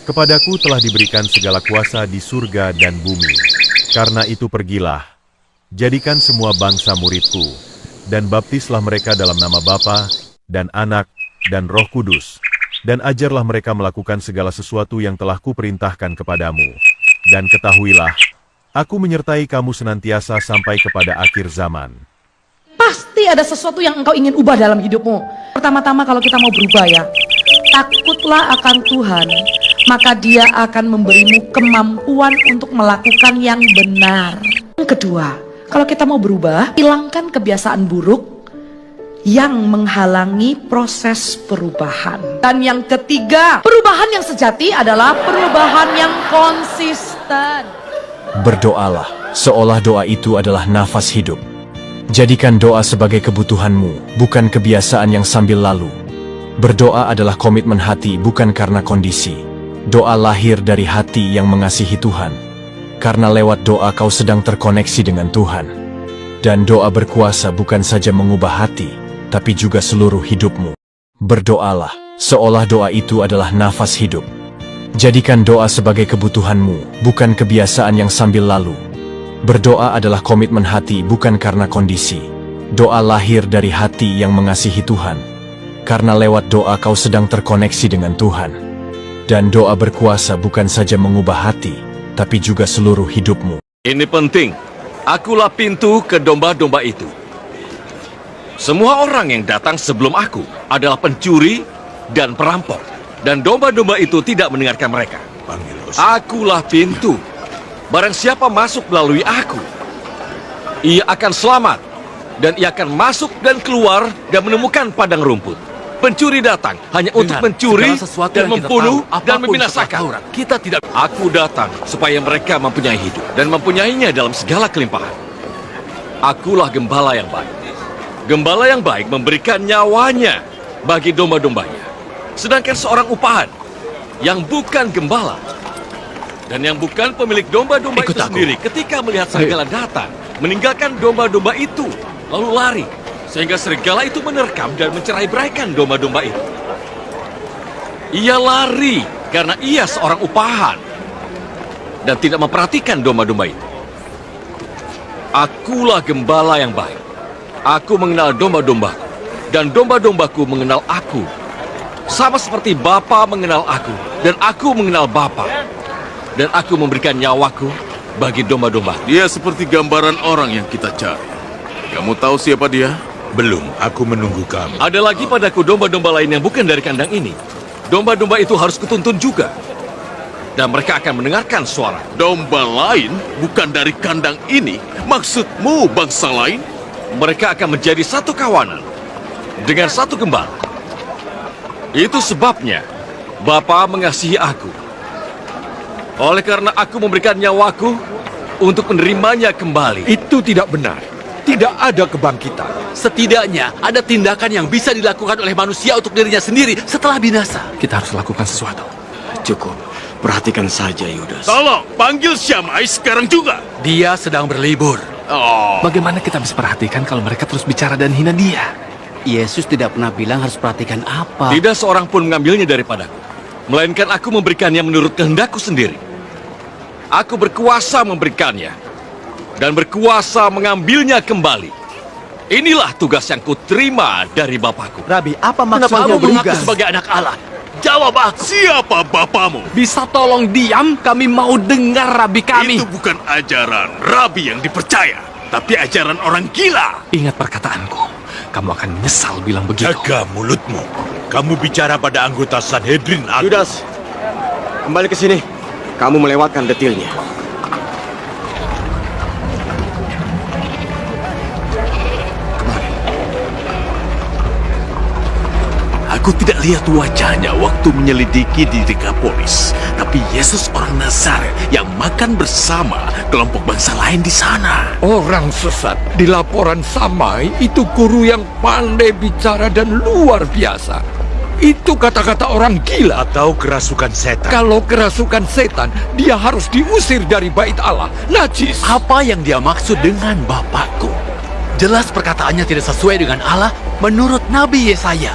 Kepadaku telah diberikan segala kuasa di surga dan bumi. Karena itu pergilah, jadikan semua bangsa muridku, dan baptislah mereka dalam nama Bapa, dan Anak, dan Roh Kudus, dan ajarlah mereka melakukan segala sesuatu yang telah kuperintahkan kepadamu. Dan ketahuilah, aku menyertai kamu senantiasa sampai kepada akhir zaman. Pasti ada sesuatu yang engkau ingin ubah dalam hidupmu. Pertama-tama kalau kita mau berubah ya, takutlah akan Tuhan, maka Dia akan memberimu kemampuan untuk melakukan yang benar. Yang kedua, kalau kita mau berubah, hilangkan kebiasaan buruk yang menghalangi proses perubahan. Dan yang ketiga, perubahan yang sejati adalah perubahan yang konsisten. Berdoalah, seolah doa itu adalah nafas hidup. Jadikan doa sebagai kebutuhanmu, bukan kebiasaan yang sambil lalu. Berdoa adalah komitmen hati, bukan karena kondisi. Doa lahir dari hati yang mengasihi Tuhan. Karena lewat doa kau sedang terkoneksi dengan Tuhan. Dan doa berkuasa bukan saja mengubah hati, tapi juga seluruh hidupmu. Berdoalah, seolah doa itu adalah nafas hidup. Jadikan doa sebagai kebutuhanmu, bukan kebiasaan yang sambil lalu. Berdoa adalah komitmen hati, bukan karena kondisi. Doa lahir dari hati yang mengasihi Tuhan. Karena lewat doa kau sedang terkoneksi dengan Tuhan. Dan doa berkuasa bukan saja mengubah hati, tapi juga seluruh hidupmu. Ini penting. Akulah pintu ke domba-domba itu. Semua orang yang datang sebelum aku adalah pencuri dan perampok. Dan domba-domba itu tidak mendengarkan mereka. Akulah pintu. Barang siapa masuk melalui aku, ia akan selamat. Dan ia akan masuk dan keluar dan menemukan padang rumput. Pencuri datang hanya untuk mencuri dan membunuh dan membinasakan. Kita tidak. Aku datang supaya mereka mempunyai hidup dan mempunyainya dalam segala kelimpahan. Akulah gembala yang baik. Gembala yang baik memberikan nyawanya bagi domba-dombanya. Sedangkan seorang upahan yang bukan gembala dan yang bukan pemilik domba-domba itu sendiri, ketika melihat serigala datang, meninggalkan domba-domba itu, lalu lari, sehingga serigala itu menerkam dan mencerai-beraikan domba-domba itu. Ia lari karena ia seorang upahan dan tidak memperhatikan domba-domba itu. Akulah gembala yang baik. Aku mengenal domba-dombaku, dan domba-dombaku mengenal aku. Sama seperti Bapa mengenal aku, dan aku mengenal Bapa. Dan aku memberikan nyawaku bagi domba-domba. Dia seperti gambaran orang yang kita cari. Kamu tahu siapa dia? Belum, aku menunggu kamu. Ada lagi padaku domba-domba lain yang bukan dari kandang ini. Domba-domba itu harus kutuntun juga. Dan mereka akan mendengarkan suara. Domba lain bukan dari kandang ini? Maksudmu bangsa lain? Mereka akan menjadi satu kawanan dengan satu gembala. Itu sebabnya Bapa mengasihi aku. Oleh karena aku memberikan nyawaku untuk menerimanya kembali. Itu tidak benar. Tidak ada kebangkitan. Setidaknya ada tindakan yang bisa dilakukan oleh manusia untuk dirinya sendiri setelah binasa. Kita harus lakukan sesuatu. Cukup, perhatikan saja Yudas. Tolong, panggil Syamai sekarang juga. Dia sedang berlibur. Bagaimana kita bisa perhatikan kalau mereka terus bicara dan hina dia? Yesus tidak pernah bilang harus perhatikan apa. Tidak seorang pun mengambilnya daripadaku, melainkan aku memberikannya menurut kehendakku sendiri. Aku berkuasa memberikannya dan berkuasa mengambilnya kembali. Inilah tugas yang kuterima dari Bapakku. Rabi, apa Kenapa maksudnya kamu mengaku bertugas? sebagai anak Allah? Jawab aku. Siapa bapamu? Bisa tolong diam? Kami mau dengar Rabi kami. Itu bukan ajaran Rabi yang dipercaya, tapi ajaran orang gila. Ingat perkataanku. Kamu akan menyesal bilang begitu. Jaga mulutmu. Kamu bicara pada anggota Sanhedrin Agung. Yudas, kembali ke sini. Kamu melewatkan detilnya. Aku tidak lihat wajahnya waktu menyelidiki di Dekapolis, tapi Yesus orang Nazaret yang makan bersama kelompok bangsa lain di sana. Orang sesat di laporan Samai itu guru yang pandai bicara dan luar biasa. Itu kata-kata orang gila. Atau kerasukan setan. Kalau kerasukan setan, dia harus diusir dari bait Allah. Najis. Apa yang dia maksud dengan Bapakku? Jelas perkataannya tidak sesuai dengan Allah menurut Nabi Yesaya.